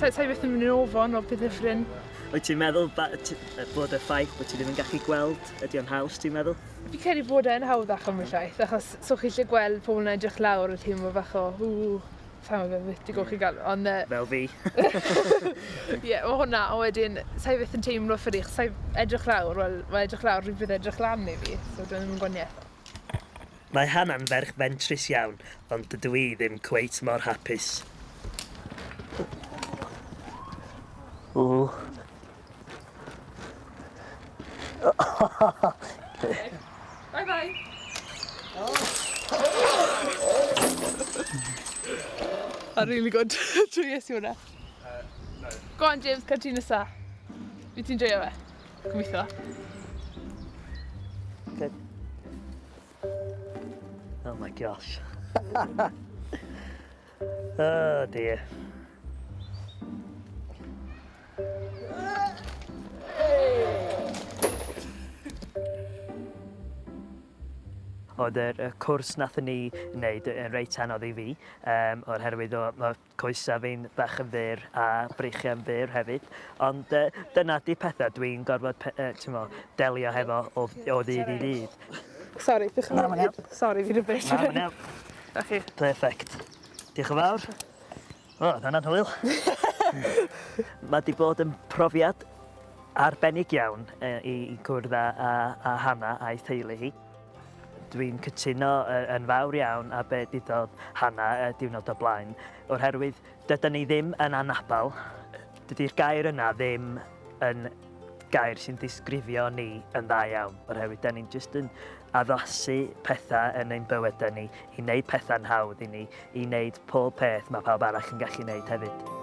Sa'i beth yn mynd yn ofon o beth dyffryn. Wyt ti'n meddwl bod y ffaith bod ti ddim yn gallu gweld ydy o'n haws, ti'n meddwl? Fi credu bod e'n hawddach am y llaeth, achos so chi eisiau gweld pobl yn edrych lawr y teimlo bach o, sa'n meddwl beth i gwch i gael, ond... Fel fi. Ie, o hwnna, o wedyn, sa'i beth yn teimlo ffyrych, sa'i edrych lawr, wel, mae edrych lawr rhywbeth bydd edrych lan neu fi, so dwi'n ddim yn gwaniaeth. Mae Hannah'n ferch fentrus iawn, ond dydw i ddim cweit mor hapus. Okay. Bye-bye. Oh, really good. Joyous i hwnna. No. Go on, James, cael ti nesa. Fi ti'n joio fe? Gobeithio. Good. Oh my gosh. Oh dear. Oedd y cwrs nathon ni wneud yn reit anodd i fi, oherwydd mae coesa fi'n bach yn fyr a breichiau'n fyr hefyd. Ond dyna di pethau dwi'n gorfod delio hefo o ddydd i ddydd. Sori, diolch yn fawr. Sori, fi'n rybys. Na, mae'n iawn. Da chi. Perfect. Diolch yn fawr. O, dyna'n hwyl. Mae di bod yn profiad arbennig iawn i gwrdd â Hannah a'i theulu hi. Dwi'n cytuno yn fawr iawn a beth ddodd Hannah diwrnod o blaen, oherwydd dydyn ni ddim yn anabal. Dydy'r gair yna ddim yn gair sy'n disgrifio ni yn dda iawn, oherwydd dyn ni'n jyst yn addasu pethau yn ein bywydau ni, i wneud pethau'n hawdd i ni, i wneud pob peth mae pawb arall yn gallu wneud hefyd.